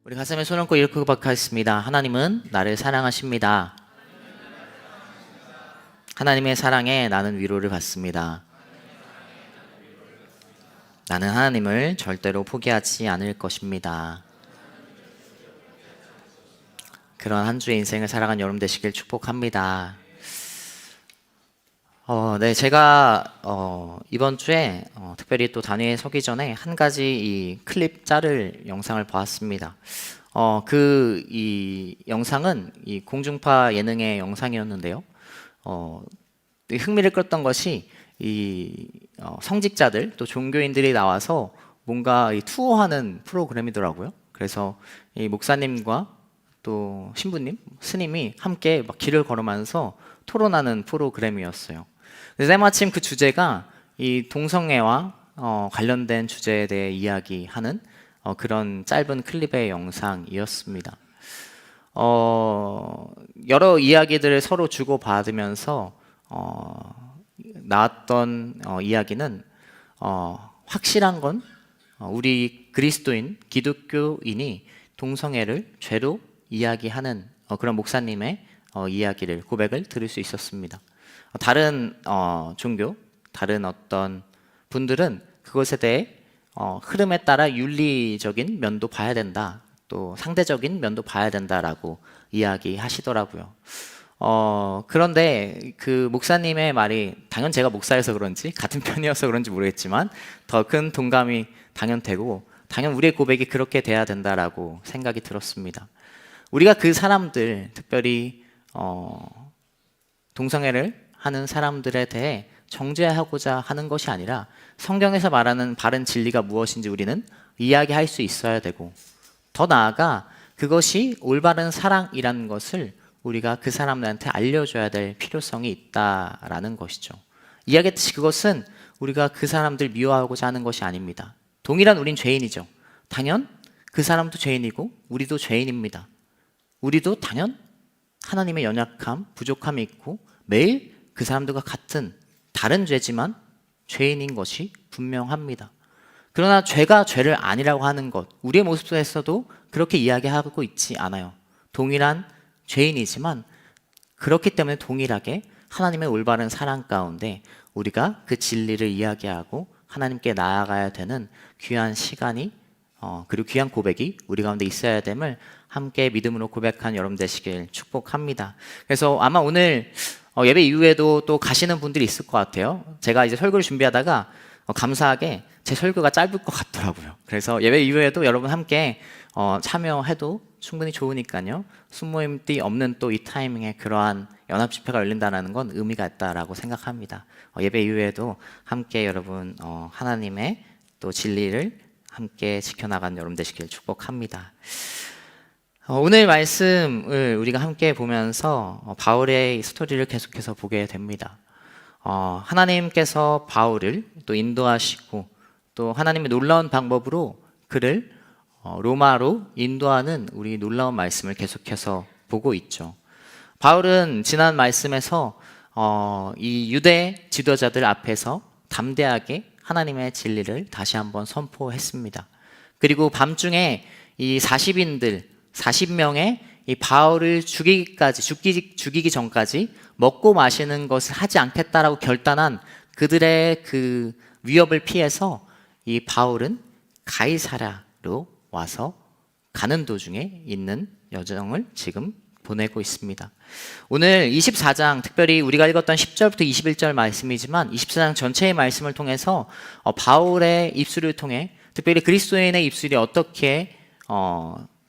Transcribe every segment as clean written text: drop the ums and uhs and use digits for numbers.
우리 가슴에 손 얹고 이렇게 고백하겠습니다. 하나님은 나를 사랑하십니다. 하나님의 사랑에 나는 위로를 받습니다. 나는 하나님을 절대로 포기하지 않을 것입니다. 그런 한 주의 인생을 살아간 여러분 되시길 축복합니다. 제가 이번 주에 특별히 또 단위에 서기 전에 한 가지 이 클립 짤을 영상을 보았습니다. 이 영상은 이 공중파 예능의 영상이었는데요. 흥미를 끌었던 것이 이 성직자들 또 종교인들이 나와서 뭔가 이 투어하는 프로그램이더라고요. 그래서 이 목사님과 또 신부님, 스님이 함께 막 길을 걸으면서 토론하는 프로그램이었어요. 때마침 그 주제가 이 동성애와 관련된 주제에 대해 이야기하는 그런 짧은 클립의 영상이었습니다. 여러 이야기들을 서로 주고받으면서 나왔던 이야기는 확실한 건 우리 그리스도인, 기독교인이 동성애를 죄로 이야기하는 그런 목사님의 이야기를, 고백을 들을 수 있었습니다. 다른 종교, 다른 어떤 분들은 그것에 대해 흐름에 따라 윤리적인 면도 봐야 된다, 또 상대적인 면도 봐야 된다라고 이야기하시더라고요. 그런데 그 목사님의 말이, 당연 제가 목사여서 그런지 같은 편이어서 그런지 모르겠지만 더 큰 동감이 당연되고, 당연 우리의 고백이 그렇게 돼야 된다라고 생각이 들었습니다. 우리가 그 사람들, 특별히 동성애를 하는 사람들에 대해 정죄하고자 하는 것이 아니라 성경에서 말하는 바른 진리가 무엇인지 우리는 이야기할 수 있어야 되고, 더 나아가 그것이 올바른 사랑이라는 것을 우리가 그 사람들한테 알려줘야 될 필요성이 있다라는 것이죠. 이야기했듯이 그것은 우리가 그 사람들 미워하고자 하는 것이 아닙니다. 동일한 우린 죄인이죠. 당연 그 사람도 죄인이고 우리도 죄인입니다. 우리도 당연 하나님의 연약함, 부족함이 있고 매일 그 사람들과 같은 다른 죄지만 죄인인 것이 분명합니다. 그러나 죄가 죄를 아니라고 하는 것, 우리의 모습에서도 그렇게 이야기하고 있지 않아요. 동일한 죄인이지만 그렇기 때문에 동일하게 하나님의 올바른 사랑 가운데 우리가 그 진리를 이야기하고 하나님께 나아가야 되는 귀한 시간이 그리고 귀한 고백이 우리 가운데 있어야 됨을 함께 믿음으로 고백한 여러분 되시길 축복합니다. 그래서 아마 오늘 예배 이후에도 또 가시는 분들이 있을 것 같아요. 제가 이제 설교를 준비하다가 감사하게 제 설교가 짧을 것 같더라고요. 그래서 예배 이후에도 여러분 함께 참여해도 충분히 좋으니까요. 순모임띠 없는 또 이 타이밍에 그러한 연합 집회가 열린다는 건 의미가 있다라고 생각합니다. 예배 이후에도 함께 여러분 하나님의 또 진리를 함께 지켜나가는 여러분 되시길 축복합니다. 오늘 말씀을 우리가 함께 보면서 바울의 스토리를 계속해서 보게 됩니다. 하나님께서 바울을 또 인도하시고 또 하나님의 놀라운 방법으로 그를 로마로 인도하는 우리 놀라운 말씀을 계속해서 보고 있죠. 바울은 지난 말씀에서 이 유대 지도자들 앞에서 담대하게 하나님의 진리를 다시 한번 선포했습니다. 그리고 밤중에 이 40명의 이 바울을 죽이기 전까지 먹고 마시는 것을 하지 않겠다라고 결단한 그들의 그 위협을 피해서 이 바울은 가이사랴로 와서 가는 도중에 있는 여정을 지금 보내고 있습니다. 오늘 24장, 특별히 우리가 읽었던 10절부터 21절 말씀이지만 24장 전체의 말씀을 통해서 바울의 입술을 통해 특별히 그리스도인의 입술이 어떻게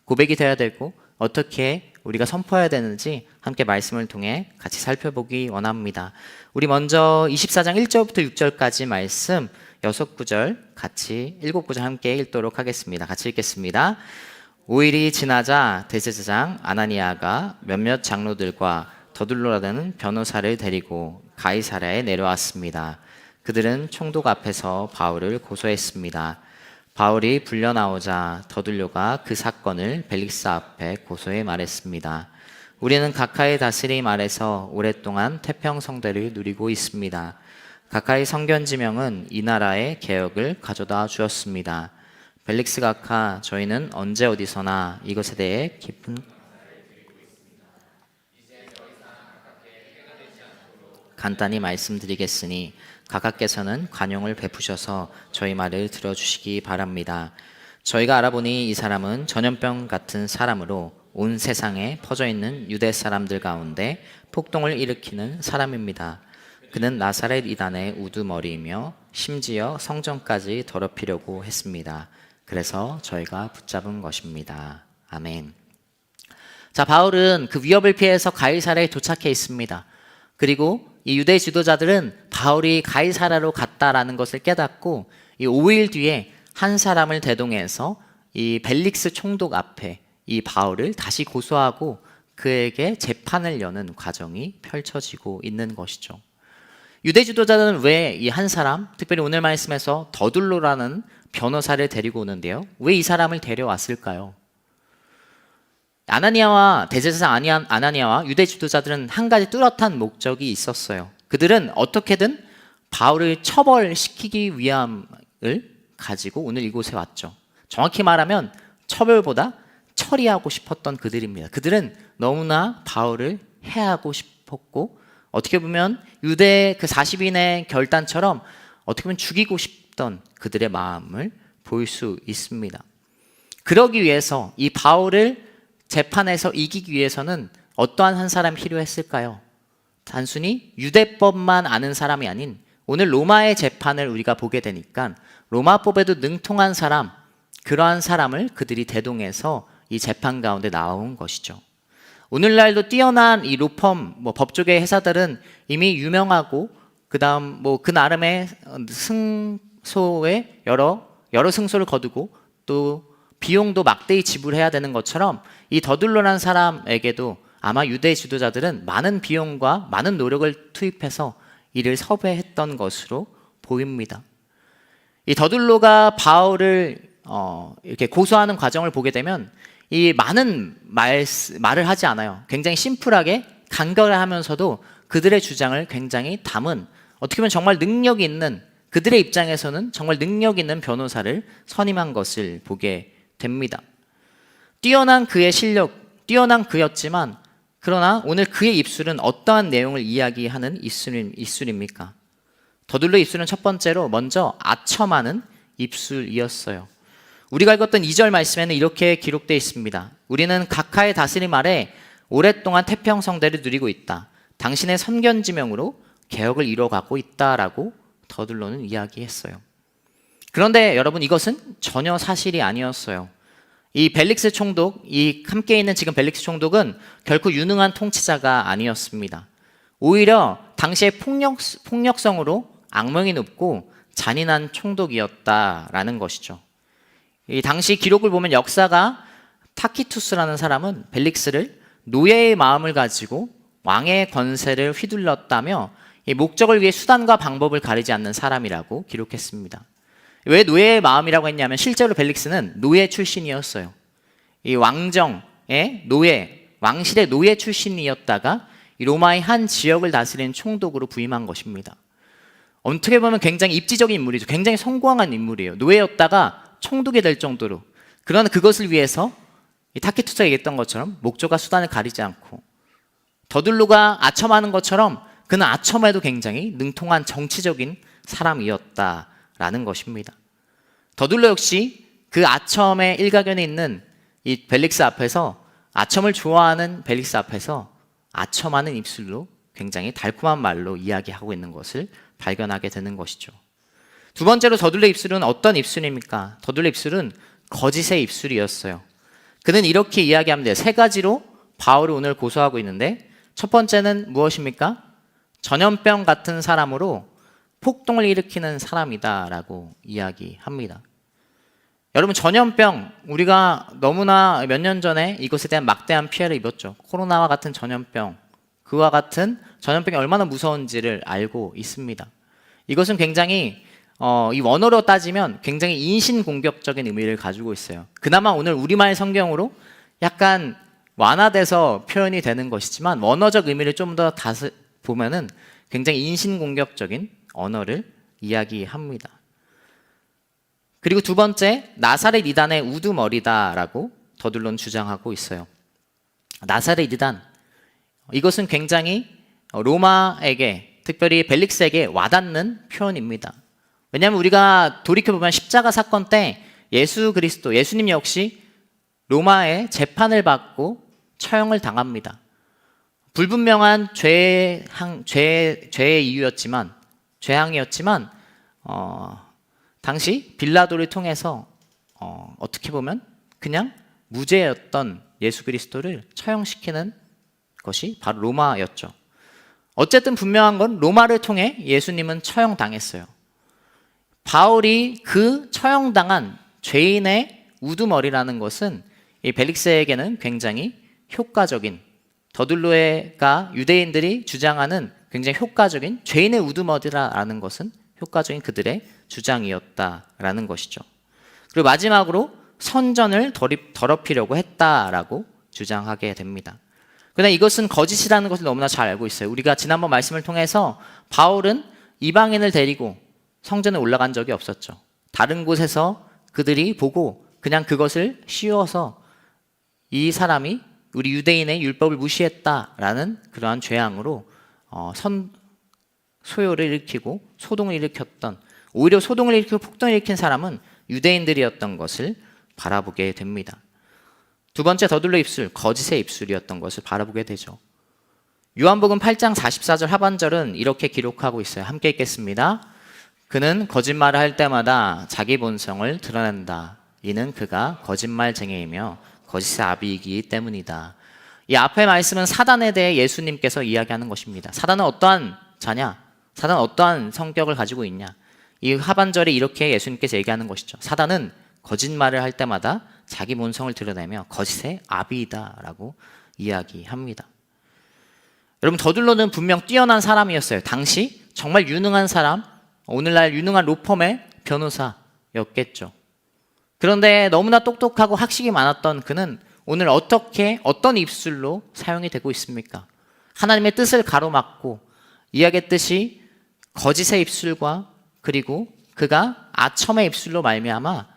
고백이 되어야 되고 어떻게 우리가 선포해야 되는지 함께 말씀을 통해 같이 살펴보기 원합니다. 우리 먼저 24장 1절부터 6절까지 말씀 6구절 같이 7구절 함께 읽도록 하겠습니다. 같이 읽겠습니다. 5일이 지나자 대제사장 아나니아가 몇몇 장로들과 더둘러라는 변호사를 데리고 가이사랴에 내려왔습니다. 그들은 총독 앞에서 바울을 고소했습니다. 바울이 불려나오자 더둘로가 그 사건을 벨릭스 앞에 고소해 말했습니다. 우리는 각하의 다스림 아래서 오랫동안 태평성대를 누리고 있습니다. 각하의 성견지명은 이 나라의 개혁을 가져다 주었습니다. 벨릭스 각하, 저희는 언제 어디서나 이것에 대해 깊은 간단히 말씀드리겠으니 각하께서는 관용을 베푸셔서 저희 말을 들어주시기 바랍니다. 저희가 알아보니 이 사람은 전염병 같은 사람으로 온 세상에 퍼져 있는 유대 사람들 가운데 폭동을 일으키는 사람입니다. 그는 나사렛 이단의 우두머리이며 심지어 성전까지 더럽히려고 했습니다. 그래서 저희가 붙잡은 것입니다. 아멘. 자, 바울은 그 위협을 피해서 가이사랴에 도착해 있습니다. 그리고 이 유대 지도자들은 바울이 가이사랴로 갔다라는 것을 깨닫고 이 5일 뒤에 한 사람을 대동해서 이 벨릭스 총독 앞에 이 바울을 다시 고소하고 그에게 재판을 여는 과정이 펼쳐지고 있는 것이죠. 유대 지도자들은 왜 이 한 사람, 특별히 오늘 말씀에서 더둘로라는 변호사를 데리고 오는데요, 왜 이 사람을 데려왔을까요? 아나니아와 대제사장 아나니아와 유대 지도자들은 한 가지 뚜렷한 목적이 있었어요. 그들은 어떻게든 바울을 처벌시키기 위함을 가지고 오늘 이곳에 왔죠. 정확히 말하면 처벌보다 처리하고 싶었던 그들입니다. 그들은 너무나 바울을 해하고 싶었고, 어떻게 보면 유대 그 40인의 결단처럼 어떻게 보면 죽이고 싶던 그들의 마음을 볼 수 있습니다. 그러기 위해서 이 바울을 재판에서 이기기 위해서는 어떠한 한 사람이 필요했을까요? 단순히 유대법만 아는 사람이 아닌 오늘 로마의 재판을 우리가 보게 되니까 로마법에도 능통한 사람, 그러한 사람을 그들이 대동해서 이 재판 가운데 나온 것이죠. 오늘날도 뛰어난 이 로펌, 법조계 회사들은 이미 유명하고 그다음 그 나름의 승소에 여러 승소를 거두고 또 비용도 막대히 지불해야 되는 것처럼 이 더둘로라는 사람에게도 아마 유대 지도자들은 많은 비용과 많은 노력을 투입해서 이를 섭외했던 것으로 보입니다. 이 더둘로가 바울을 이렇게 고소하는 과정을 보게 되면 이 많은 말을 하지 않아요. 굉장히 심플하게 간결하면서도 그들의 주장을 굉장히 담은, 어떻게 보면 정말 능력 있는, 그들의 입장에서는 정말 능력 있는 변호사를 선임한 것을 보게 됩니다. 뛰어난 그의 실력, 뛰어난 그였지만 그러나 오늘 그의 입술은 어떠한 내용을 이야기하는 입술입니까? 더둘로 입술은 첫 번째로 먼저 아첨하는 입술이었어요. 우리가 읽었던 2절 말씀에는 이렇게 기록되어 있습니다. 우리는 각하의 다스림 아래 오랫동안 태평성대를 누리고 있다. 당신의 선견지명으로 개혁을 이뤄가고 있다라고 더둘로는 이야기했어요. 그런데 여러분, 이것은 전혀 사실이 아니었어요. 이 벨릭스 총독, 이 함께 있는 지금 벨릭스 총독은 결코 유능한 통치자가 아니었습니다. 오히려 당시의 폭력성으로 악명이 높고 잔인한 총독이었다라는 것이죠. 이 당시 기록을 보면 역사가 타키투스라는 사람은 벨릭스를 노예의 마음을 가지고 왕의 권세를 휘둘렀다며 이 목적을 위해 수단과 방법을 가리지 않는 사람이라고 기록했습니다. 왜 노예의 마음이라고 했냐면 실제로 벨릭스는 노예 출신이었어요. 이 왕정의 노예, 왕실의 노예 출신이었다가 이 로마의 한 지역을 다스리는 총독으로 부임한 것입니다. 어떻게 보면 굉장히 입지적인 인물이죠. 굉장히 성공한 인물이에요. 노예였다가 총독이 될 정도로. 그러나 그것을 위해서 이 타키투스가 얘기했던 것처럼 목적과 수단을 가리지 않고, 더둘로가 아첨하는 것처럼 그는 아첨에도 굉장히 능통한 정치적인 사람이었다라는 것입니다. 더둘로 역시 그 아첨의 일가견에 있는 이 벨릭스 앞에서, 아첨을 좋아하는 벨릭스 앞에서 아첨하는 입술로 굉장히 달콤한 말로 이야기하고 있는 것을 발견하게 되는 것이죠. 두 번째로 더둘로의 입술은 어떤 입술입니까? 더둘로의 입술은 거짓의 입술이었어요. 그는 이렇게 이야기합니다. 세 가지로 바울을 오늘 고소하고 있는데, 첫 번째는 무엇입니까? 전염병 같은 사람으로 폭동을 일으키는 사람이다라고 이야기합니다. 여러분, 전염병, 우리가 너무나 몇 년 전에 이것에 대한 막대한 피해를 입었죠. 코로나와 같은 전염병, 그와 같은 전염병이 얼마나 무서운지를 알고 있습니다. 이것은 굉장히 이 원어로 따지면 굉장히 인신공격적인 의미를 가지고 있어요. 그나마 오늘 우리말 성경으로 약간 완화돼서 표현이 되는 것이지만 원어적 의미를 좀 더 보면은 굉장히 인신공격적인 언어를 이야기합니다. 그리고 두 번째, 나사렛 이단의 우두머리다라고 더둘러는 주장하고 있어요. 나사렛 이단, 이것은 굉장히 로마에게, 특별히 벨릭스에게 와닿는 표현입니다. 왜냐하면 우리가 돌이켜보면 십자가 사건 때 예수 그리스도, 예수님 역시 로마의 재판을 받고 처형을 당합니다. 불분명한 죄의 이유였지만, 죄항이었지만 당시 빌라도를 통해서 어떻게 보면 그냥 무죄였던 예수 그리스도를 처형시키는 것이 바로 로마였죠. 어쨌든 분명한 건 로마를 통해 예수님은 처형당했어요. 바울이 그 처형당한 죄인의 우두머리라는 것은 이 벨릭스에게는 굉장히 효과적인, 더둘로가 유대인들이 주장하는 굉장히 효과적인 죄인의 우두머리라는 것은 효과적인 그들의 주장이었다라는 것이죠. 그리고 마지막으로 선전을 더럽히려고 했다라고 주장하게 됩니다. 그러나 이것은 거짓이라는 것을 너무나 잘 알고 있어요. 우리가 지난번 말씀을 통해서 바울은 이방인을 데리고 성전에 올라간 적이 없었죠. 다른 곳에서 그들이 보고 그냥 그것을 씌워서 이 사람이 우리 유대인의 율법을 무시했다라는 그러한 죄악으로 소요를 일으키고 소동을 일으켰던, 오히려 소동을 일으키고 폭동을 일으킨 사람은 유대인들이었던 것을 바라보게 됩니다. 두 번째, 더둘러 입술, 거짓의 입술이었던 것을 바라보게 되죠. 요한복음 8장 44절 하반절은 이렇게 기록하고 있어요. 함께 읽겠습니다. 그는 거짓말을 할 때마다 자기 본성을 드러낸다. 이는 그가 거짓말쟁이이며 거짓의 아비이기 때문이다. 이 앞의 말씀은 사단에 대해 예수님께서 이야기하는 것입니다. 사단은 어떠한 자냐? 사단은 어떠한 성격을 가지고 있냐? 이 하반절에 이렇게 예수님께서 얘기하는 것이죠. 사단은 거짓말을 할 때마다 자기 본성을 드러내며 거짓의 아비이다라고 이야기합니다. 여러분, 더둘러는 분명 뛰어난 사람이었어요. 당시 정말 유능한 사람, 오늘날 유능한 로펌의 변호사였겠죠. 그런데 너무나 똑똑하고 학식이 많았던 그는 오늘 어떤 입술로 사용이 되고 있습니까? 하나님의 뜻을 가로막고 이야기했듯이 거짓의 입술과, 그리고 그가 아첨의 입술로 말미암아,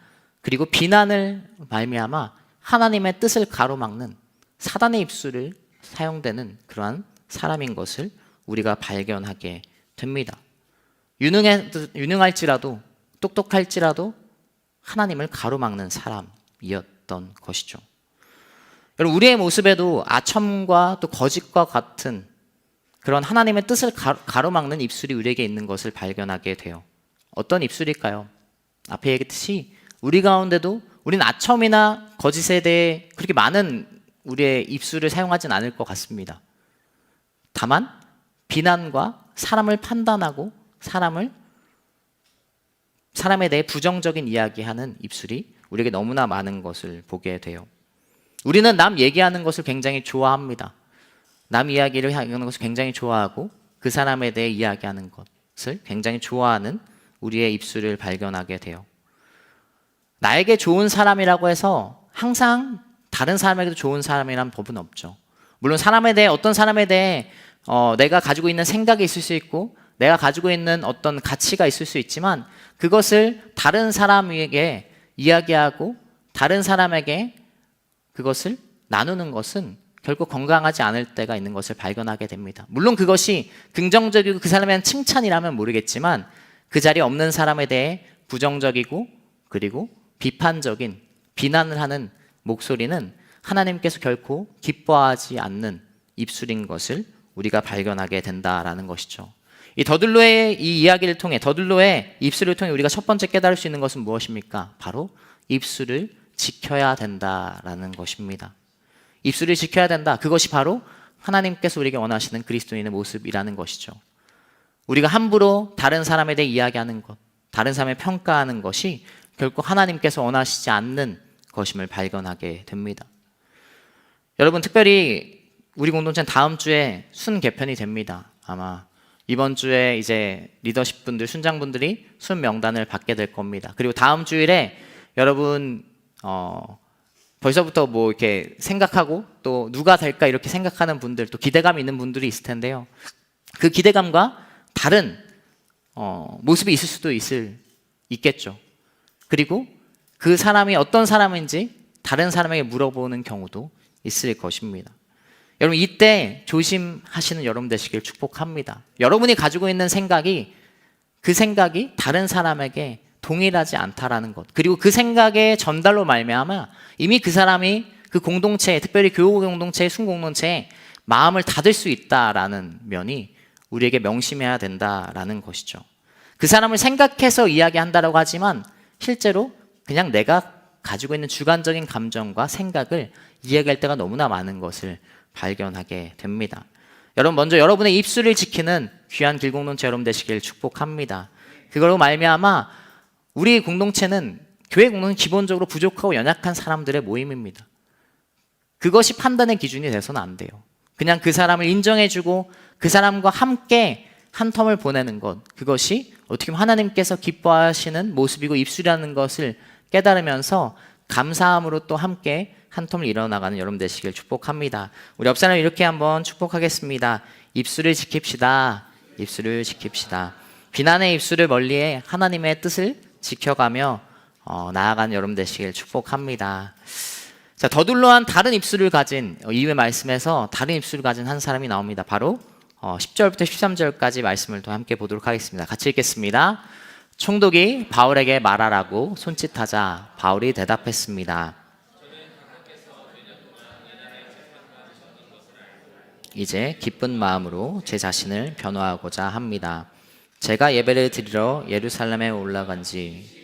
그리고 비난을 말미암아 하나님의 뜻을 가로막는 사단의 입술을 사용되는 그러한 사람인 것을 우리가 발견하게 됩니다. 유능할지라도, 똑똑할지라도 하나님을 가로막는 사람이었던 것이죠. 여러분, 우리의 모습에도 아첨과 또 거짓과 같은 그런 하나님의 뜻을 가로막는 입술이 우리에게 있는 것을 발견하게 돼요. 어떤 입술일까요? 앞에 얘기했듯이 우리 가운데도 우리는 아첨이나 거짓에 대해 그렇게 많은 우리의 입술을 사용하진 않을 것 같습니다. 다만 비난과 사람을 판단하고 사람에 대해 부정적인 이야기하는 입술이 우리에게 너무나 많은 것을 보게 돼요. 우리는 남 얘기하는 것을 굉장히 좋아합니다. 남 이야기를 하는 것을 굉장히 좋아하고 그 사람에 대해 이야기하는 것을 굉장히 좋아하는 우리의 입술을 발견하게 돼요. 나에게 좋은 사람이라고 해서 항상 다른 사람에게도 좋은 사람이란 법은 없죠. 물론 어떤 사람에 대해 내가 가지고 있는 생각이 있을 수 있고 내가 가지고 있는 어떤 가치가 있을 수 있지만 그것을 다른 사람에게 이야기하고 다른 사람에게 그것을 나누는 것은 결국 건강하지 않을 때가 있는 것을 발견하게 됩니다. 물론 그것이 긍정적이고 그 사람에 대한 칭찬이라면 모르겠지만 그 자리에 없는 사람에 대해 부정적이고 그리고 비판적인 비난을 하는 목소리는 하나님께서 결코 기뻐하지 않는 입술인 것을 우리가 발견하게 된다라는 것이죠. 이 더둘로의 이 이야기를 통해, 더둘로의 입술을 통해 우리가 첫 번째 깨달을 수 있는 것은 무엇입니까? 바로 입술을 지켜야 된다라는 것입니다. 입술을 지켜야 된다. 그것이 바로 하나님께서 우리에게 원하시는 그리스도인의 모습이라는 것이죠. 우리가 함부로 다른 사람에 대해 이야기하는 것, 다른 사람을 평가하는 것이 결국 하나님께서 원하시지 않는 것임을 발견하게 됩니다. 여러분, 특별히 우리 공동체는 다음 주에 순 개편이 됩니다. 아마 이번 주에 이제 리더십 분들, 순장분들이 순 명단을 받게 될 겁니다. 그리고 다음 주일에 여러분 벌써부터 뭐 이렇게 생각하고 또 누가 될까 이렇게 생각하는 분들, 또 기대감이 있는 분들이 있을 텐데요. 그 기대감과 다른 모습이 있을 수도 있겠죠. 그리고 그 사람이 어떤 사람인지 다른 사람에게 물어보는 경우도 있을 것입니다. 여러분, 이때 조심하시는 여러분 되시길 축복합니다. 여러분이 가지고 있는 생각이 그 생각이 다른 사람에게 동일하지 않다라는 것, 그리고 그 생각의 전달로 말미암아 이미 그 사람이 그 공동체에, 특별히 교우 공동체의 순공동체에 마음을 닫을 수 있다라는 면이 우리에게 명심해야 된다라는 것이죠. 그 사람을 생각해서 이야기한다라고 하지만 실제로 그냥 내가 가지고 있는 주관적인 감정과 생각을 이야기할 때가 너무나 많은 것을 발견하게 됩니다. 여러분, 먼저 여러분의 입술을 지키는 귀한 길공동체 여러분 되시길 축복합니다. 그걸로 말미암아 우리 공동체는, 교회 공동체는 기본적으로 부족하고 연약한 사람들의 모임입니다. 그것이 판단의 기준이 돼서는 안 돼요. 그냥 그 사람을 인정해주고 그 사람과 함께 한 텀을 보내는 것, 그것이 어떻게 보면 하나님께서 기뻐하시는 모습이고 입술이라는 것을 깨달으면서 감사함으로 또 함께 한 텀을 일어나가는 여러분 되시길 축복합니다. 우리 옆 사람 이렇게 한번 축복하겠습니다. 입술을 지킵시다. 입술을 지킵시다. 비난의 입술을 멀리해 하나님의 뜻을 지켜가며 나아가는 여러분 되시길 축복합니다. 자, 더둘러한 다른 입술을 가진, 이후의 말씀에서 다른 입술을 가진 한 사람이 나옵니다. 바로 10절부터 13절까지 말씀을 또 함께 보도록 하겠습니다. 같이 읽겠습니다. 총독이 바울에게 말하라고 손짓하자 바울이 대답했습니다. 이제 기쁜 마음으로 제 자신을 변호하고자 합니다. 제가 예배를 드리러 예루살렘에 올라간 지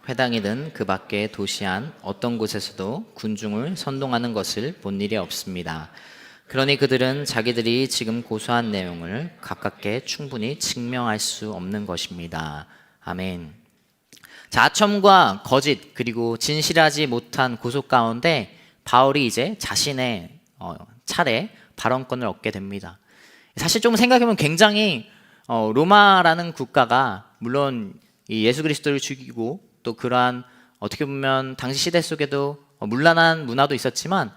회당이든 그 밖의 도시 안 어떤 곳에서도 군중을 선동하는 것을 본 일이 없습니다. 그러니 그들은 자기들이 지금 고소한 내용을 가깝게 충분히 증명할 수 없는 것입니다. 아멘. 자, 아첨과 거짓 그리고 진실하지 못한 고소 가운데 바울이 이제 자신의 차례 발언권을 얻게 됩니다. 사실 좀 생각해보면 굉장히 로마라는 국가가 물론 이 예수 그리스도를 죽이고 또 그러한 어떻게 보면 당시 시대 속에도 문란한 문화도 있었지만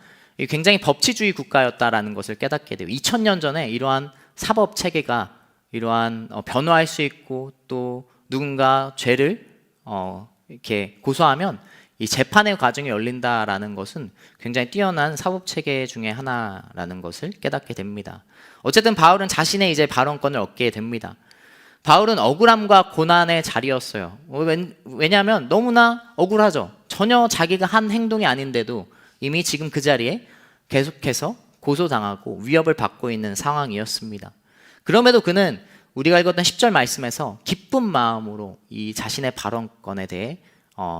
굉장히 법치주의 국가였다라는 것을 깨닫게 돼요. 2000년 전에 이러한 사법 체계가 이러한 변호할 수 있고 또 누군가 죄를 이렇게 고소하면 이 재판의 과정이 열린다라는 것은 굉장히 뛰어난 사법 체계 중에 하나라는 것을 깨닫게 됩니다. 어쨌든 바울은 자신의 이제 발언권을 얻게 됩니다. 바울은 억울함과 고난의 자리였어요. 왜냐하면 너무나 억울하죠. 전혀 자기가 한 행동이 아닌데도 이미 지금 그 자리에 계속해서 고소당하고 위협을 받고 있는 상황이었습니다. 그럼에도 그는 우리가 읽었던 10절 말씀에서 기쁜 마음으로 이 자신의 발언권에 대해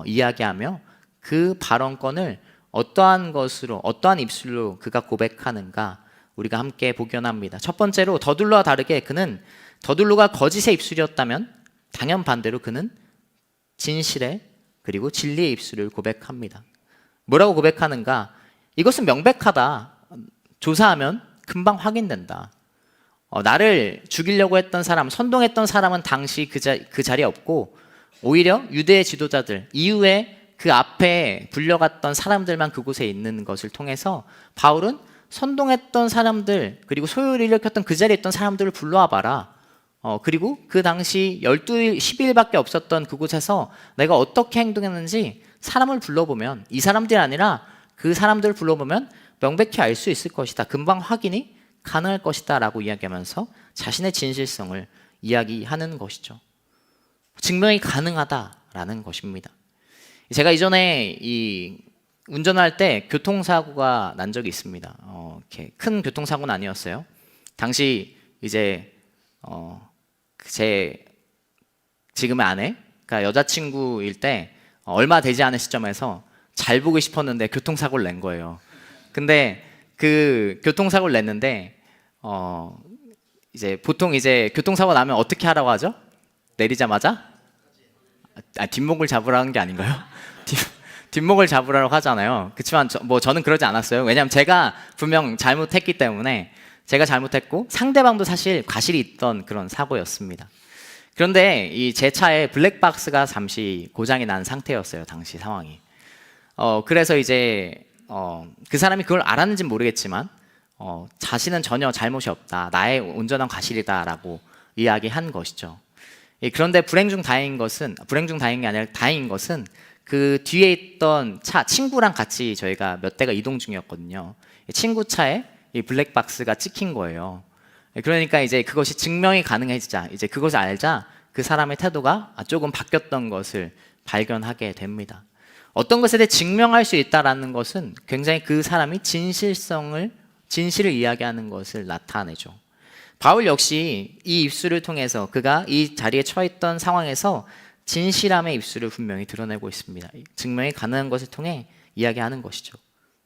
이야기하며 그 발언권을 어떠한 것으로, 어떠한 입술로 그가 고백하는가 우리가 함께 복견합니다. 첫 번째로 더둘러와 다르게 그는 더둘로가 거짓의 입술이었다면 당연 반대로 그는 진실의 그리고 진리의 입술을 고백합니다. 뭐라고 고백하는가? 이것은 명백하다. 조사하면 금방 확인된다. 나를 죽이려고 했던 사람, 선동했던 사람은 당시 그 자리에 없고 오히려 유대의 지도자들, 이후에 그 앞에 불려갔던 사람들만 그곳에 있는 것을 통해서 바울은 선동했던 사람들 그리고 소요를 일으켰던 그 자리에 있던 사람들을 불러와 봐라. 그리고 그 당시 12일, 12일밖에 없었던 그곳에서 내가 어떻게 행동했는지 사람을 불러보면 이 사람들이 아니라 그 사람들을 불러보면 명백히 알 수 있을 것이다. 금방 확인이 가능할 것이다 라고 이야기하면서 자신의 진실성을 이야기하는 것이죠. 증명이 가능하다라는 것입니다. 제가 이전에 운전할 때 교통사고가 난 적이 있습니다. 이렇게 큰 교통사고는 아니었어요. 당시 이제 제 지금의 아내가 여자친구일 때 얼마 되지 않은 시점에서 잘 보고 싶었는데 교통사고를 낸 거예요. 근데 그 교통사고를 냈는데 이제 보통 이제 교통사고 나면 어떻게 하라고 하죠? 내리자마자 뒷목을 잡으라는 게 아닌가요? 뒷목을 잡으라고 하잖아요. 그렇지만 저는 그러지 않았어요. 왜냐하면 제가 분명 잘못했기 때문에 제가 잘못했고 상대방도 사실 과실이 있던 그런 사고였습니다. 그런데 이 제 차에 블랙박스가 잠시 고장이 난 상태였어요. 당시 상황이. 그래서 이제 그 사람이 그걸 알았는지는 모르겠지만 자신은 전혀 잘못이 없다, 나의 온전한 과실이다라고 이야기한 것이죠. 그런데 불행 중 다행인 게 아니라 다행인 것은 그 뒤에 있던 차, 친구랑 같이 저희가 몇 대가 이동 중이었거든요. 친구 차에 이 블랙박스가 찍힌 거예요. 그러니까 이제 그것이 증명이 가능해지자, 이제 그것을 알자 그 사람의 태도가 조금 바뀌었던 것을 발견하게 됩니다. 어떤 것에 대해 증명할 수 있다라는 것은 굉장히 그 사람이 진실을 이야기하는 것을 나타내죠. 바울 역시 이 입술을 통해서 그가 이 자리에 처했던 상황에서 진실함의 입술을 분명히 드러내고 있습니다. 증명이 가능한 것을 통해 이야기하는 것이죠.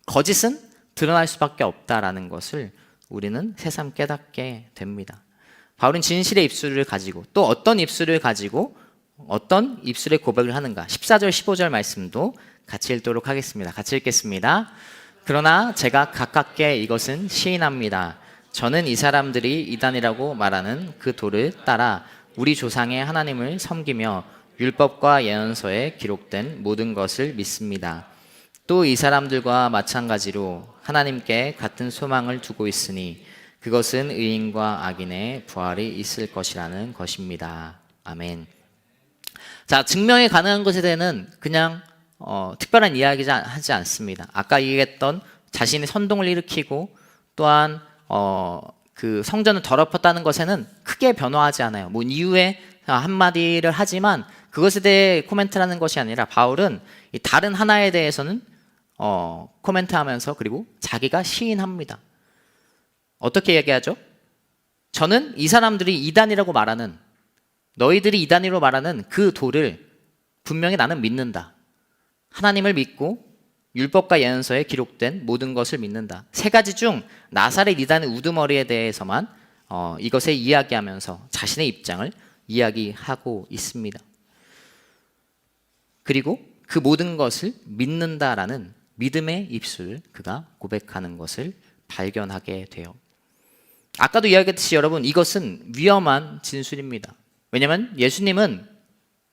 거짓은 드러날 수밖에 없다라는 것을 우리는 새삼 깨닫게 됩니다. 바울은 진실의 입술을 가지고 또 어떤 입술을 가지고 어떤 입술의 고백을 하는가, 14절 15절 말씀도 같이 읽도록 하겠습니다. 같이 읽겠습니다. 그러나 제가 가깝게 이것은 시인합니다. 저는 이 사람들이 이단이라고 말하는 그 도를 따라 우리 조상의 하나님을 섬기며 율법과 예언서에 기록된 모든 것을 믿습니다. 또 이 사람들과 마찬가지로 하나님께 같은 소망을 두고 있으니 그것은 의인과 악인의 부활이 있을 것이라는 것입니다. 아멘. 자, 증명이 가능한 것에 대해서는 그냥 특별한 이야기지 하지 않습니다. 아까 얘기했던 자신의 선동을 일으키고 또한 그 성전을 더럽혔다는 것에는 크게 변화하지 않아요. 뭐 이후에 한마디를 하지만 그것에 대해 코멘트하는 것이 아니라 바울은 이 다른 하나에 대해서는 코멘트하면서 그리고 자기가 시인합니다. 어떻게 얘기하죠? 저는 이 사람들이 이단이라고 말하는, 너희들이 이단이라고 말하는 그 도를 분명히 나는 믿는다. 하나님을 믿고 율법과 예언서에 기록된 모든 것을 믿는다. 세 가지 중 나사렛 이단의 우두머리에 대해서만 이것에 이야기하면서 자신의 입장을 이야기하고 있습니다. 그리고 그 모든 것을 믿는다라는 믿음의 입술을 그가 고백하는 것을 발견하게 돼요. 아까도 이야기했듯이 여러분, 이것은 위험한 진술입니다. 왜냐하면 예수님은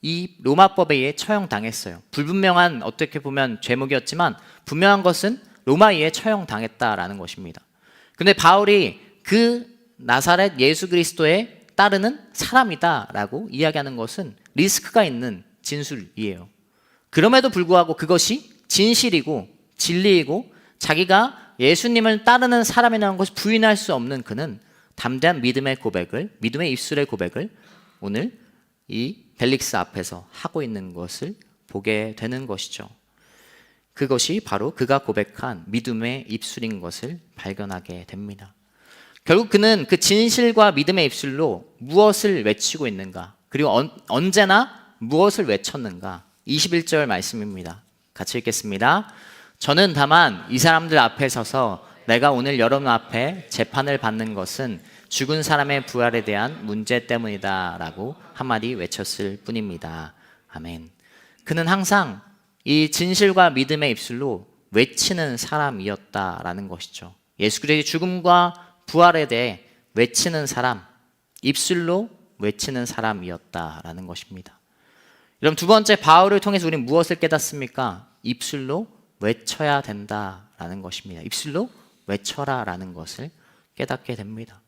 이 로마법에 의해 처형당했어요. 불분명한, 어떻게 보면 죄목이었지만 분명한 것은 로마에 의해 처형당했다라는 것입니다. 그런데 바울이 그 나사렛 예수 그리스도에 따르는 사람이다라고 이야기하는 것은 리스크가 있는 진술이에요. 그럼에도 불구하고 그것이 진실이고 진리이고 자기가 예수님을 따르는 사람이라는 것을 부인할 수 없는 그는 담대한 믿음의 고백을, 믿음의 입술의 고백을 오늘 이 벨릭스 앞에서 하고 있는 것을 보게 되는 것이죠. 그것이 바로 그가 고백한 믿음의 입술인 것을 발견하게 됩니다. 결국 그는 그 진실과 믿음의 입술로 무엇을 외치고 있는가, 그리고 언제나 무엇을 외쳤는가. 21절 말씀입니다. 같이 읽겠습니다. 저는 다만 이 사람들 앞에 서서 내가 오늘 여러분 앞에 재판을 받는 것은 죽은 사람의 부활에 대한 문제 때문이다 라고 한마디 외쳤을 뿐입니다. 아멘. 그는 항상 이 진실과 믿음의 입술로 외치는 사람이었다라는 것이죠. 예수 그리스도의 죽음과 부활에 대해 외치는 사람, 입술로 외치는 사람이었다라는 것입니다. 여러분, 두 번째, 바울을 통해서 우리는 무엇을 깨닫습니까? 입술로 외쳐야 된다라는 것입니다. 입술로 외쳐라라는 것을 깨닫게 됩니다.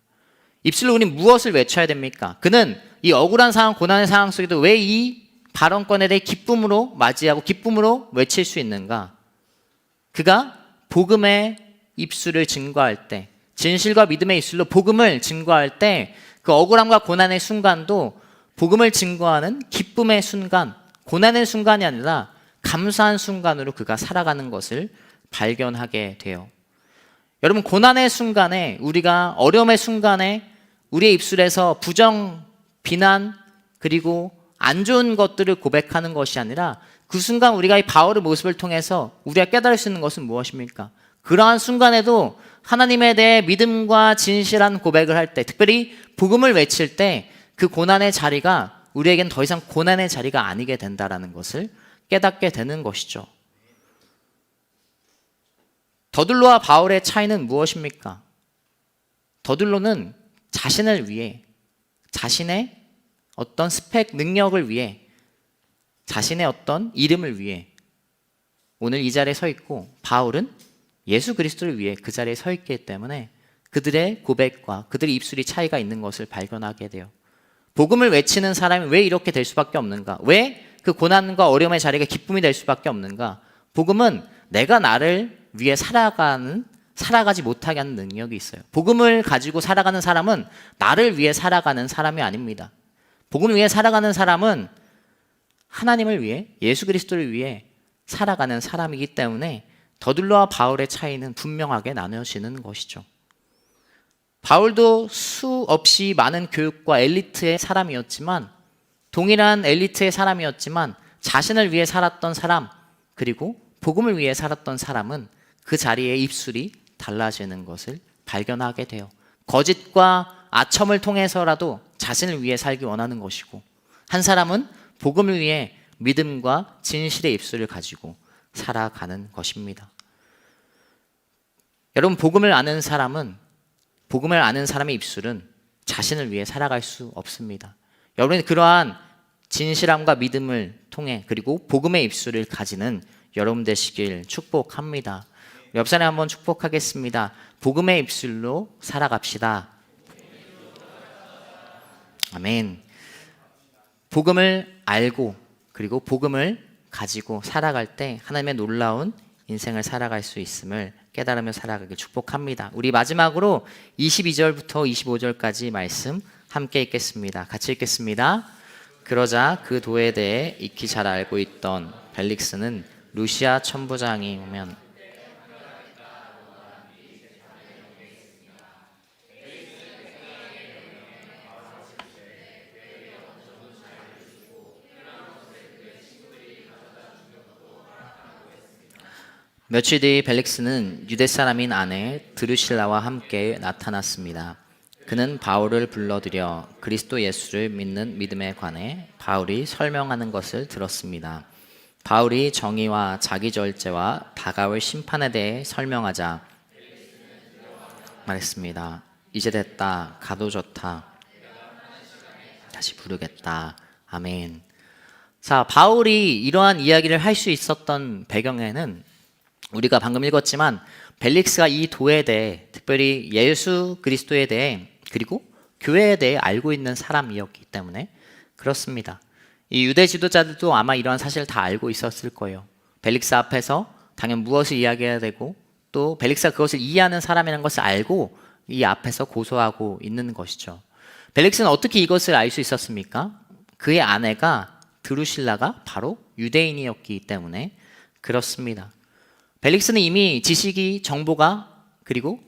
입술로 우리는 무엇을 외쳐야 됩니까? 그는 이 억울한 상황, 고난의 상황 속에도 왜 이 발언권에 대해 기쁨으로 맞이하고 기쁨으로 외칠 수 있는가? 그가 복음의 입술을 증거할 때, 진실과 믿음의 입술로 복음을 증거할 때 그 억울함과 고난의 순간도 복음을 증거하는 기쁨의 순간, 고난의 순간이 아니라 감사한 순간으로 그가 살아가는 것을 발견하게 돼요. 여러분, 고난의 순간에, 우리가 어려움의 순간에 우리의 입술에서 부정, 비난, 그리고 안 좋은 것들을 고백하는 것이 아니라 그 순간 우리가 이 바울의 모습을 통해서 우리가 깨달을 수 있는 것은 무엇입니까? 그러한 순간에도 하나님에 대해 믿음과 진실한 고백을 할 때, 특별히 복음을 외칠 때 그 고난의 자리가 우리에겐 더 이상 고난의 자리가 아니게 된다는 것을 깨닫게 되는 것이죠. 더들로와 바울의 차이는 무엇입니까? 더들로는 자신을 위해, 자신의 어떤 스펙, 능력을 위해, 자신의 어떤 이름을 위해 오늘 이 자리에 서 있고, 바울은 예수 그리스도를 위해 그 자리에 서 있기 때문에 그들의 고백과 그들의 입술이 차이가 있는 것을 발견하게 돼요. 복음을 외치는 사람이 왜 이렇게 될 수밖에 없는가? 왜 그 고난과 어려움의 자리가 기쁨이 될 수밖에 없는가? 복음은 내가 나를 위해 살아가지 못하게 하는 능력이 있어요. 복음을 가지고 살아가는 사람은 나를 위해 살아가는 사람이 아닙니다. 복음을 위해 살아가는 사람은 하나님을 위해, 예수 그리스도를 위해 살아가는 사람이기 때문에 더둘러와 바울의 차이는 분명하게 나누어지는 것이죠. 바울도 수없이 많은 교육과 엘리트의 사람이었지만, 동일한 엘리트의 사람이었지만 자신을 위해 살았던 사람, 그리고 복음을 위해 살았던 사람은 그 자리의 입술이 달라지는 것을 발견하게 돼요. 거짓과 아첨을 통해서라도 자신을 위해 살기 원하는 것이고, 한 사람은 복음을 위해 믿음과 진실의 입술을 가지고 살아가는 것입니다. 여러분, 복음을 아는 사람의 입술은 자신을 위해 살아갈 수 없습니다. 여러분이 그러한 진실함과 믿음을 통해, 그리고 복음의 입술을 가지는 여러분 되시길 축복합니다. 옆 사람에 한번 축복하겠습니다. 복음의 입술로 살아갑시다. 아멘. 복음을 알고 그리고 복음을 가지고 살아갈 때 하나님의 놀라운 인생을 살아갈 수 있음을 깨달으며 살아가길 축복합니다. 우리 마지막으로 22절부터 25절까지 말씀 함께 읽겠습니다. 같이 읽겠습니다. 그러자 그 도에 대해 익히 잘 알고 있던 벨릭스는 루시아 천부장이 오면 며칠 뒤 벨릭스는 유대 사람인 아내 드루실라와 함께 나타났습니다. 그는 바울을 불러들여 그리스도 예수를 믿는 믿음에 관해 바울이 설명하는 것을 들었습니다. 바울이 정의와 자기 절제와 다가올 심판에 대해 설명하자 말했습니다. 이제 됐다. 가도 좋다. 다시 부르겠다. 아멘. 자, 바울이 이러한 이야기를 할 수 있었던 배경에는 우리가 방금 읽었지만 벨릭스가 이 도에 대해, 특별히 예수 그리스도에 대해 그리고 교회에 대해 알고 있는 사람이었기 때문에 그렇습니다. 이 유대 지도자들도 아마 이러한 사실을 다 알고 있었을 거예요. 벨릭스 앞에서 당연 무엇을 이야기해야 되고, 또 벨릭스가 그것을 이해하는 사람이라는 것을 알고 이 앞에서 고소하고 있는 것이죠. 벨릭스는 어떻게 이것을 알 수 있었습니까? 그의 아내가 드루실라가 바로 유대인이었기 때문에 그렇습니다. 벨릭스는 이미 지식이, 정보가, 그리고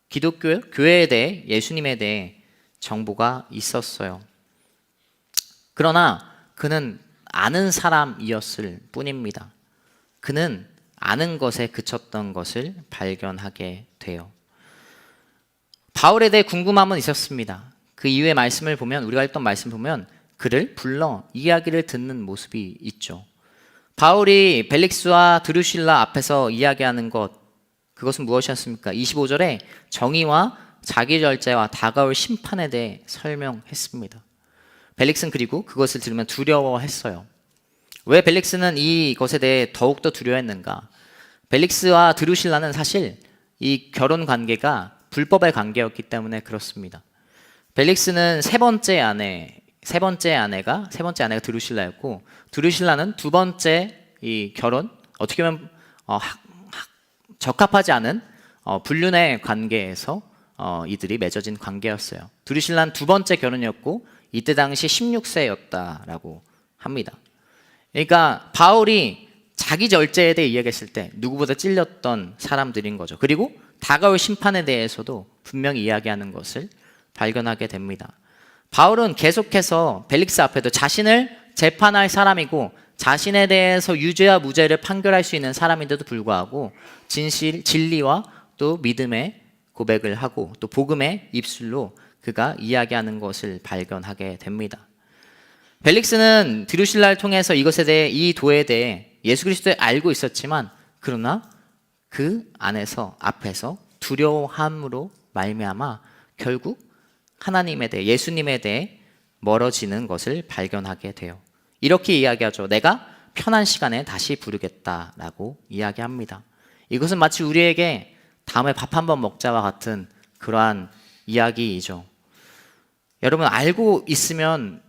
기독교, 교회에 대해, 예수님에 대해 정보가 있었어요. 그러나 그는 아는 사람이었을 뿐입니다. 그는 아는 것에 그쳤던 것을 발견하게 돼요. 바울에 대해 궁금함은 있었습니다. 그 이후의 말씀을 보면, 우리가 읽던 말씀 보면 그를 불러 이야기를 듣는 모습이 있죠. 바울이 벨릭스와 드루실라 앞에서 이야기하는 것, 그것은 무엇이었습니까? 25절에 정의와 자기 절제와 다가올 심판에 대해 설명했습니다. 벨릭스는 그리고 그것을 들으면 두려워했어요. 왜 벨릭스는 이것에 대해 더욱더 두려워했는가? 벨릭스와 드루실라는 사실 이 결혼 관계가 불법의 관계였기 때문에 그렇습니다. 벨릭스는 세 번째 아내가 드루실라였고, 드루실라는 두 번째 이 결혼, 어떻게 보면 적합하지 않은 불륜의 관계에서 이들이 맺어진 관계였어요. 드루실라는 두 번째 결혼이었고 이때 당시 16세였다라고 합니다. 그러니까 바울이 자기 절제에 대해 이야기했을 때 누구보다 찔렸던 사람들인 거죠. 그리고 다가올 심판에 대해서도 분명히 이야기하는 것을 발견하게 됩니다. 바울은 계속해서 벨릭스 앞에도 자신을 재판할 사람이고 자신에 대해서 유죄와 무죄를 판결할 수 있는 사람인데도 불구하고 진리와 또 믿음의 고백을 하고 또 복음의 입술로 그가 이야기하는 것을 발견하게 됩니다. 벨릭스는 드루실라를 통해서 이것에 대해, 이 도에 대해 예수 그리스도를 알고 있었지만, 그러나 그 앞에서 두려워함으로 말미암아 결국 하나님에 대해, 예수님에 대해 멀어지는 것을 발견하게 돼요. 이렇게 이야기하죠. 내가 편한 시간에 다시 부르겠다라고 이야기합니다. 이것은 마치 우리에게 다음에 밥 한번 먹자와 같은 그러한 이야기이죠. 여러분, 알고 있으면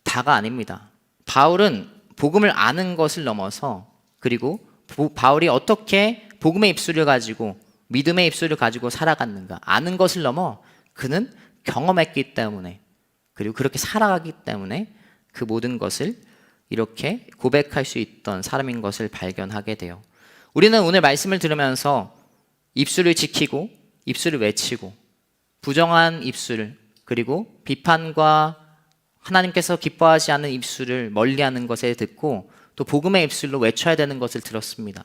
다가 아닙니다. 바울은 복음을 아는 것을 넘어서, 그리고 바울이 어떻게 복음의 입술을 가지고 믿음의 입술을 가지고 살아갔는가, 아는 것을 넘어 그는 경험했기 때문에, 그리고 그렇게 살아가기 때문에 그 모든 것을 이렇게 고백할 수 있던 사람인 것을 발견하게 돼요. 우리는 오늘 말씀을 들으면서 입술을 지키고 입술을 외치고 부정한 입술, 그리고 비판과 하나님께서 기뻐하지 않는 입술을 멀리하는 것에 듣고 또 복음의 입술로 외쳐야 되는 것을 들었습니다.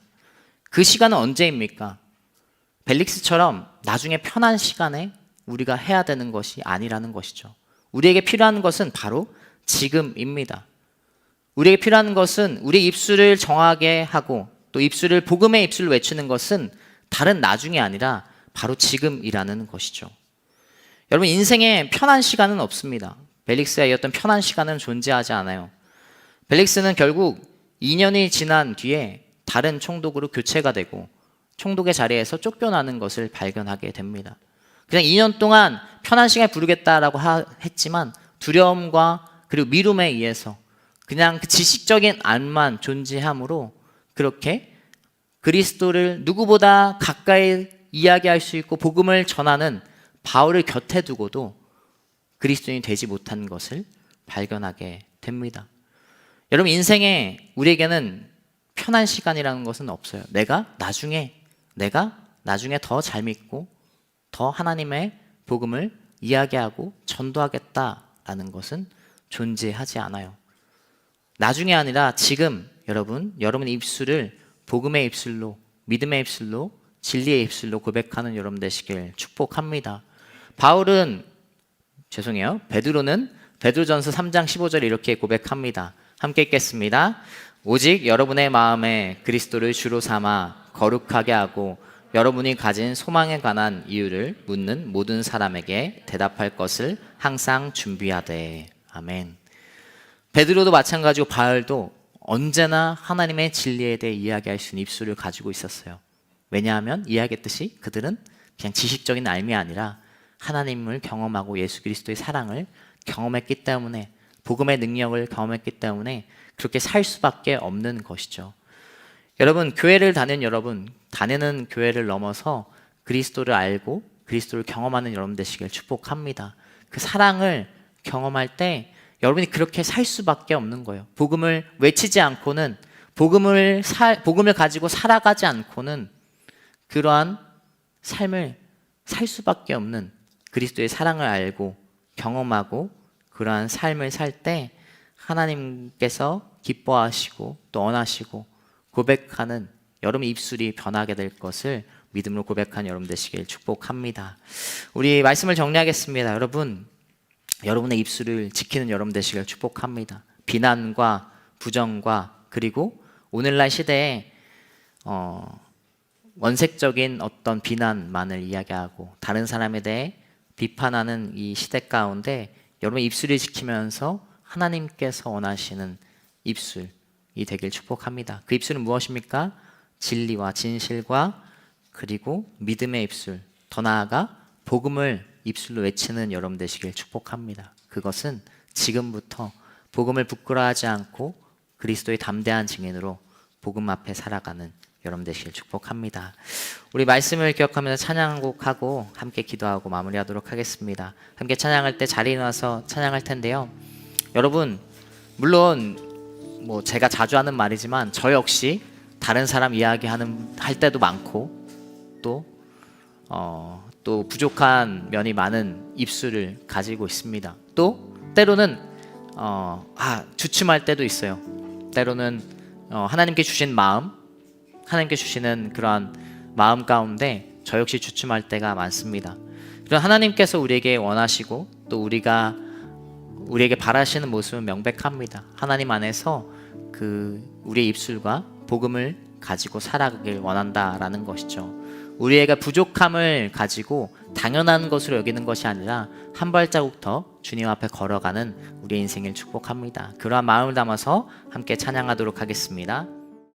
그 시간은 언제입니까? 벨릭스처럼 나중에 편한 시간에 우리가 해야 되는 것이 아니라는 것이죠. 우리에게 필요한 것은 바로 지금입니다. 우리에게 필요한 것은 우리 입술을 정하게 하고 또 입술을 복음의 입술로 외치는 것은 다른 나중이 아니라 바로 지금이라는 것이죠. 여러분, 인생에 편한 시간은 없습니다. 벨릭스가 이었던 편한 시간은 존재하지 않아요. 벨릭스는 결국 2년이 지난 뒤에 다른 총독으로 교체가 되고 총독의 자리에서 쫓겨나는 것을 발견하게 됩니다. 그냥 2년 동안 편한 시간을 부르겠다라고 했지만 두려움과 그리고 미움에 의해서 그냥 그 지식적인 안만 존재함으로 그렇게 그리스도를 누구보다 가까이 이야기할 수 있고 복음을 전하는 바울을 곁에 두고도 그리스도인이 되지 못한 것을 발견하게 됩니다. 여러분, 인생에 우리에게는 편한 시간이라는 것은 없어요. 내가 나중에 더 잘 믿고 더 하나님의 복음을 이야기하고 전도하겠다라는 것은 존재하지 않아요. 나중에 아니라 지금 여러분의 입술을 복음의 입술로, 믿음의 입술로, 진리의 입술로 고백하는 여러분 되시길 축복합니다. 베드로는 베드로전서 3장 15절에 이렇게 고백합니다. 함께 읽겠습니다. 오직 여러분의 마음에 그리스도를 주로 삼아 거룩하게 하고 여러분이 가진 소망에 관한 이유를 묻는 모든 사람에게 대답할 것을 항상 준비하되. 아멘. 베드로도 마찬가지고 바울도 언제나 하나님의 진리에 대해 이야기할 수 있는 입술을 가지고 있었어요. 왜냐하면 이야기했듯이 그들은 그냥 지식적인 알미 아니라 하나님을 경험하고 예수 그리스도의 사랑을 경험했기 때문에, 복음의 능력을 경험했기 때문에 그렇게 살 수밖에 없는 것이죠. 여러분, 교회를 다니는 교회를 넘어서 그리스도를 알고 그리스도를 경험하는 여러분 되시길 축복합니다. 그 사랑을 경험할 때 여러분이 그렇게 살 수밖에 없는 거예요. 복음을 외치지 않고는, 복음을 가지고 살아가지 않고는 그러한 삶을 살 수밖에 없는, 그리스도의 사랑을 알고 경험하고 그러한 삶을 살 때 하나님께서 기뻐하시고 또 원하시고 고백하는 여러분 입술이 변하게 될 것을 믿음으로 고백하는 여러분 되시길 축복합니다. 우리 말씀을 정리하겠습니다. 여러분의 입술을 지키는 여러분 되시길 축복합니다. 비난과 부정과 그리고 오늘날 시대에 원색적인 어떤 비난만을 이야기하고 다른 사람에 대해 비판하는 이 시대 가운데 여러분의 입술을 지키면서 하나님께서 원하시는 입술이 되길 축복합니다. 그 입술은 무엇입니까? 진리와 진실과 그리고 믿음의 입술, 더 나아가 복음을 입술로 외치는 여러분 되시길 축복합니다. 그것은 지금부터 복음을 부끄러워하지 않고 그리스도의 담대한 증인으로 복음 앞에 살아가는 여러분 되시길 축복합니다. 우리 말씀을 기억하면서 찬양곡하고 함께 기도하고 마무리하도록 하겠습니다. 함께 찬양할 때 자리에 나와서 찬양할 텐데요. 여러분, 물론 제가 자주 하는 말이지만 저 역시 다른 사람 할 때도 많고 또 부족한 면이 많은 입술을 가지고 있습니다. 또 때로는 주춤할 때도 있어요. 때로는 하나님께 주신 하나님께 주시는 그러한 마음 가운데 저 역시 주춤할 때가 많습니다. 그런 하나님께서 우리에게 원하시고 또 우리에게 바라시는 모습은 명백합니다. 하나님 안에서 우리의 입술과 복음을 가지고 살아가길 원한다라는 것이죠. 우리가 부족함을 가지고 당연한 것으로 여기는 것이 아니라 한 발자국 더 주님 앞에 걸어가는 우리의 인생을 축복합니다. 그러한 마음을 담아서 함께 찬양하도록 하겠습니다.